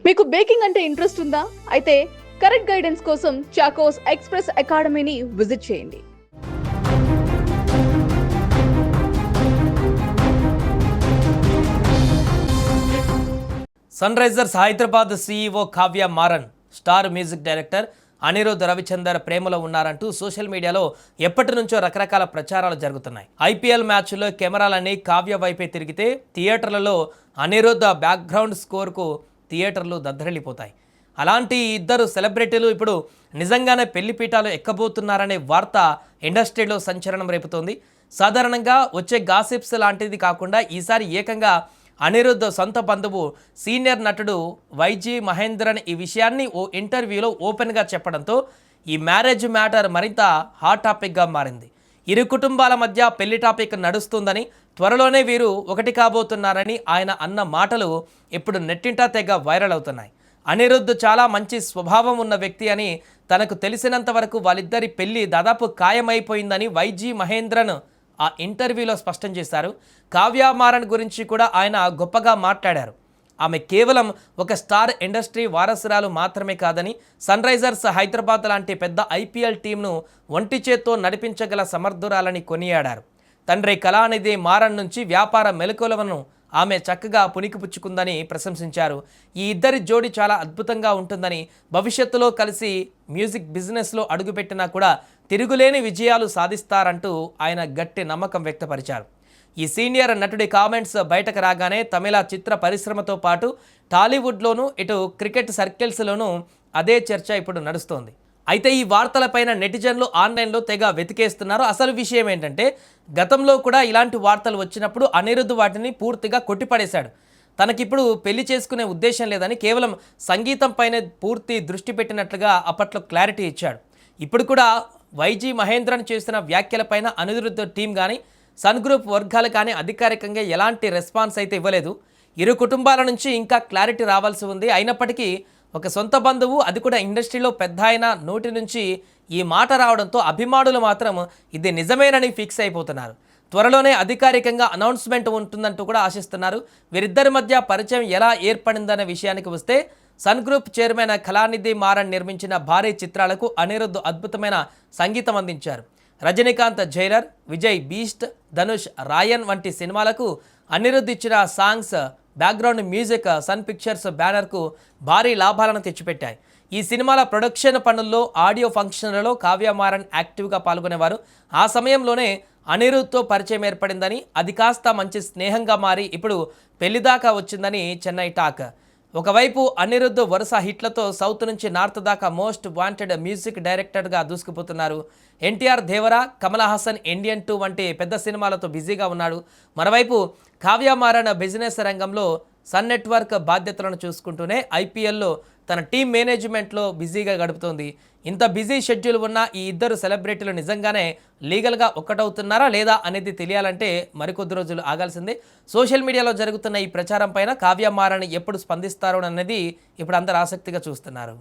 మీకు బేకింగ్ అంటే ఇంట్రెస్ట్ ఉందా? అయితే కరెక్ట్ గైడెన్స్ కోసం చాకోస్ ఎక్స్‌ప్రెస్ అకాడమీని విజిట్ చేయండి. Sunrisers Hyderabad CEO Kavya Maran, star music director Anirudh Ravichander ప్రేమలో ఉన్నారంటూ సోషల్ మీడియాలో ఎప్పటి నుంచో రకరకాల ప్రచారాలు జరుగుతున్నాయి. ఐపీఎల్ మ్యాచ్లో కెమెరాలన్నీ కావ్య వైపే తిరిగితే థియేటర్లలో అనిరుద్ బ్యాక్గ్రౌండ్ స్కోర్కు థియేటర్లు దద్దరిల్లిపోతాయి. అలాంటి ఇద్దరు సెలబ్రిటీలు ఇప్పుడు నిజంగానే పెళ్లిపీఠాలు ఎక్కబోతున్నారనే వార్త ఇండస్ట్రీలో సంచలనం రేపుతోంది. సాధారణంగా వచ్చే గాసిప్స్ లాంటిది కాకుండా ఈసారి ఏకంగా అనిరుద్ సొంత బంధువు సీనియర్ నటుడు వైజీ మహేంద్రన్ ఈ విషయాన్ని ఓ ఇంటర్వ్యూలో ఓపెన్గా చెప్పడంతో ఈ మ్యారేజ్ మ్యాటర్ మరింత హాట్ టాపిక్గా మారింది. ఇరు కుటుంబాల మధ్య పెళ్లి టాపిక్ నడుస్తుందని, త్వరలోనే వీరు ఒకటి కాబోతున్నారని ఆయన అన్న మాటలు ఇప్పుడు నెట్టింటా తెగ వైరల్ అవుతున్నాయి. అనిరుద్ చాలా మంచి స్వభావం ఉన్న వ్యక్తి అని, తనకు తెలిసినంత వరకు వాళ్ళిద్దరి పెళ్లి దాదాపు ఖాయమైపోయిందని వైజీ మహేంద్రన్ ఆ ఇంటర్వ్యూలో స్పష్టం చేశారు. కావ్య మారన్ గురించి కూడా ఆయన గొప్పగా మాట్లాడారు. ఆమె కేవలం ఒక స్టార్ ఇండస్ట్రీ వారసురాలు మాత్రమే కాదని, సన్ రైజర్స్ హైదరాబాద్ లాంటి పెద్ద ఐపీఎల్ టీంను ఒంటి చేత్తో నడిపించగల సమర్థురాలని కొనియాడారు. తండ్రి కళానిధి మారన్ నుంచి వ్యాపార మెలకువలను ఆమె చక్కగా పుణికిపుచ్చుకుందని ప్రశంసించారు. ఈ ఇద్దరి జోడి చాలా అద్భుతంగా ఉంటుందని, భవిష్యత్తులో కలిసి మ్యూజిక్ బిజినెస్లో అడుగుపెట్టినా కూడా తిరుగులేని విజయాలు సాధిస్తారంటూ ఆయన గట్టి నమ్మకం వ్యక్తపరిచారు. ఈ సీనియర్ నటుడి కామెంట్స్ బయటకు రాగానే తమిళ చిత్ర పరిశ్రమతో పాటు టాలీవుడ్లోనూ, ఇటు క్రికెట్ సర్కిల్స్లోనూ అదే చర్చ ఇప్పుడు నడుస్తోంది. అయితే ఈ వార్తలపైన నెటిజన్లు ఆన్లైన్లో తెగ వెతికేస్తున్నారు. అసలు విషయం ఏంటంటే, గతంలో కూడా ఇలాంటి వార్తలు వచ్చినప్పుడు అనిరుద్ వాటిని పూర్తిగా కొట్టిపడేశాడు. తనకిప్పుడు పెళ్లి చేసుకునే ఉద్దేశం లేదని, కేవలం సంగీతం పైనే పూర్తి దృష్టి పెట్టినట్లుగా అప్పట్లో క్లారిటీ ఇచ్చాడు. ఇప్పుడు కూడా వైజీ మహేంద్రన్ చేసిన వ్యాఖ్యలపైన అనిరుద్ టీం కానీ, సన్ గ్రూప్ వర్గాలు కానీ అధికారికంగా ఎలాంటి రెస్పాన్స్ అయితే ఇవ్వలేదు. ఇరు కుటుంబాల నుంచి ఇంకా క్లారిటీ రావాల్సి ఉంది. అయినప్పటికీ ఒక సొంత బంధువు, అది కూడా ఇండస్ట్రీలో పెద్ద ఆయన నోటి నుంచి ఈ మాట రావడంతో అభిమానులు మాత్రం ఇది నిజమేనని ఫిక్స్ అయిపోతున్నారు. త్వరలోనే అధికారికంగా అనౌన్స్మెంట్ ఉంటుందంటూ కూడా ఆశిస్తున్నారు. వీరిద్దరి మధ్య పరిచయం ఎలా ఏర్పడిందనే విషయానికి వస్తే, Sun group chairman Kalanidhi Maran నిర్మించిన భారీ చిత్రాలకు అనిరుద్ అద్భుతమైన సంగీతం అందించారు. రజనీకాంత్ జైలర్, విజయ్ బీస్ట్, ధనుష్ రాయన్ వంటి సినిమాలకు అనిరుద్ ఇచ్చిన songs, background music Sun Pictures బ్యానర్కు భారీ లాభాలను తెచ్చిపెట్టాయి. ఈ సినిమాల ప్రొడక్షన్ పనుల్లో, ఆడియో ఫంక్షన్లలో కావ్య మారన్ యాక్టివ్గా పాల్గొనేవారు. ఆ సమయంలోనే అనిరుద్తో పరిచయం ఏర్పడిందని, అది కాస్త మంచి స్నేహంగా మారి ఇప్పుడు పెళ్లిదాకా వచ్చిందని చెన్నై టాక్. ఒకవైపు అనిరుద్ వరుస హిట్లతో సౌత్ నుంచి నార్త్ దాకా మోస్ట్ వాంటెడ్ మ్యూజిక్ డైరెక్టర్గా దూసుకుపోతున్నారు. ఎన్టీఆర్, దేవరా, కమల్ హాసన్, ఇండియన్ 2 వంటి పెద్ద సినిమాలతో బిజీగా ఉన్నాడు. మరోవైపు కావ్య మారన్ బిజినెస్ రంగంలో సన్ నెట్వర్క్ బాధ్యతలను చూసుకుంటూనే ఐపీఎల్లో తన టీం మేనేజ్మెంట్లో బిజీగా గడుపుతోంది. ఇంత బిజీ షెడ్యూల్ ఉన్న ఈ ఇద్దరు సెలబ్రిటీలు నిజంగానే లీగల్గా ఒక్కటవుతున్నారా లేదా అనేది తెలియాలంటే మరికొద్ది రోజులు ఆగాల్సిందే. సోషల్ మీడియాలో జరుగుతున్న ఈ ప్రచారం పైన కావ్య మారన్ ఎప్పుడు స్పందిస్తారో అనేది ఇప్పుడు అందరు ఆసక్తిగా చూస్తున్నారు.